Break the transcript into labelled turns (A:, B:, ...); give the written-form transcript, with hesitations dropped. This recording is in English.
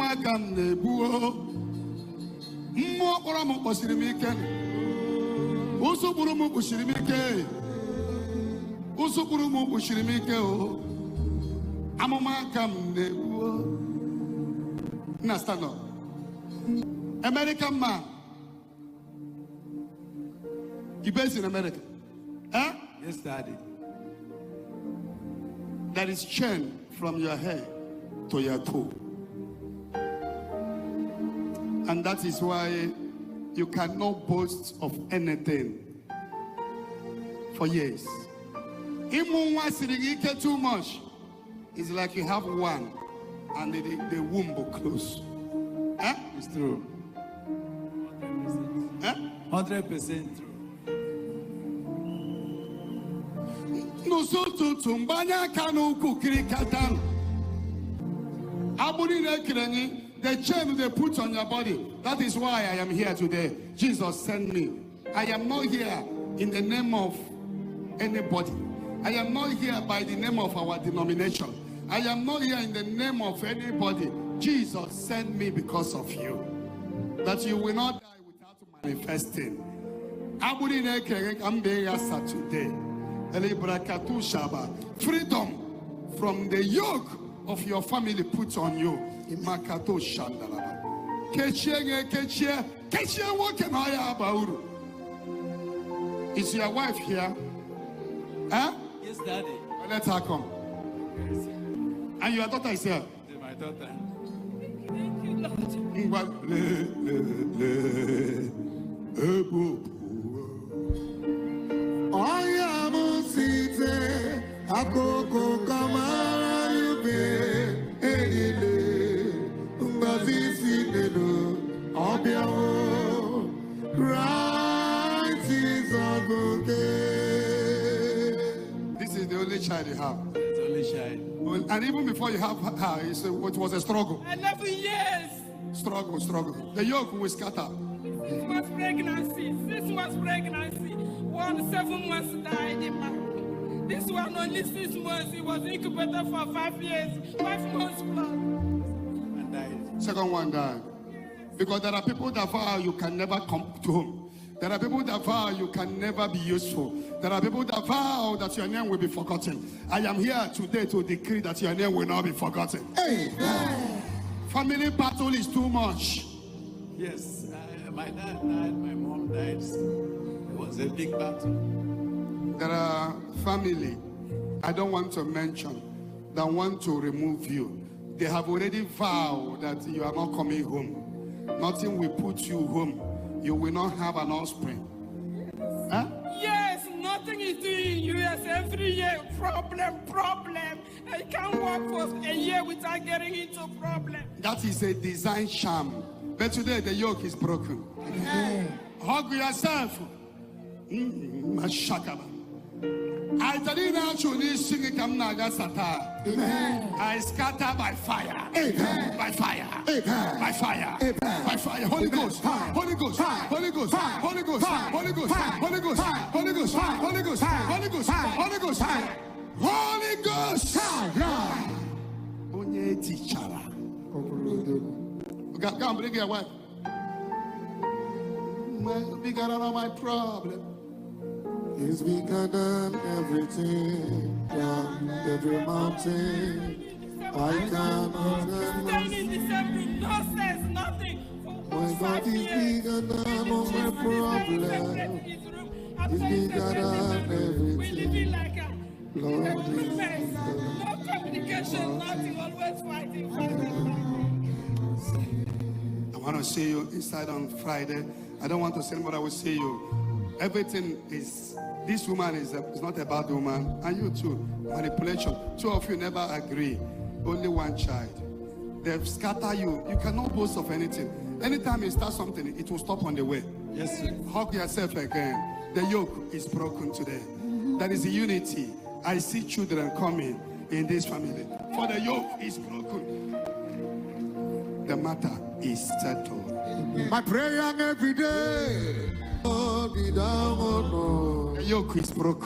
A: Amuma kam nebuo. Mo oramu posirimike. Usuburumu posirimike. Usuburumu posirimike o. Amuma kam nebuo. Now stand up. American man. You based in America? Huh?
B: Yes, Daddy.
A: That is chain from your head to your toe. And that is why you cannot boast of anything for years. Even once you get too much, it's like you have one and the womb will close. Huh?
B: It's true. 100%.
A: Huh?
B: 100% true.
A: No so to tumbanya kanu kukiri katan. Abuni ne the chain they put on your body. That is why I am here today. Jesus sent me. I am not here in the name of anybody. I am not here by the name of our denomination. I am not here in the name of anybody. Jesus sent me because of you. That you will not die without manifesting. Abuni ne kereng today. Freedom from the yoke of your family put on you. Is your wife here? Huh?
B: Yes, Daddy.
A: Well, let her come. And your daughter is here?
B: My daughter.
C: Thank you, Lord.
D: Akoko kamara yube elile mbazisi nelo obiawo Christ is okay.
A: This is the only child you have.
B: It's only child.
A: Well, and even before you have her, it was a struggle.
C: 11 years.
A: Struggle. The yoke will scatter.
C: 6 months pregnancy. 6 months pregnancy. 7 months died in my. This one only 6 months. He was incubated for 5 years. 5 months plus.
B: And died.
A: Second one died. Because there are people that vow you can never come to home. There are people that vow you can never be useful. There are people that vow that your name will be forgotten. I am here today to decree that your name will not be forgotten.
D: Amen.
A: Family battle is too much.
B: Yes, my dad died, my mom died. It was a big battle.
A: There are family I don't want to mention that want to remove you. They have already vowed that you are not coming home. Nothing will put you home. You will not have an offspring. Huh?
C: Yes, nothing is doing in US every year. Problem. I can't work for a year without getting into problem.
A: That is a design sham. But today the yoke is broken. Hug yourself. I didn't actually sing it. I scatter by fire. By fire. By fire. By fire. Holy Ghost. Holy Ghost. Holy Ghost. Holy Ghost. Holy Ghost. Holy Ghost. Holy Ghost. Holy Ghost. Holy Ghost. Holy Ghost. Holy Ghost. Onye teacher. Come bring your wife. Bigger than all my problem.
D: He's bigger than everything, down every mountain. I cannot
C: Staying in the same room, no sense, nothing.
D: My God is bigger than all my problem. He's bigger than everything.
C: We living like a
D: Lord is
C: no communication, nothing, always fighting.
A: I want to see you inside on Friday. I don't want to say what I will see you. Everything is, this woman is not a bad woman, and you too. Manipulation. Two of you never agree. Only one child. They've scattered you. You cannot boast of anything. Anytime you start something, it will stop on the way.
B: Yes, sir.
A: Hug yourself again. The yoke is broken today. There is a unity. I see children coming in this family. For the yoke is broken. The matter is settled.
D: my prayer every day. Oh, be down, oh, no.
A: The yoke is broken.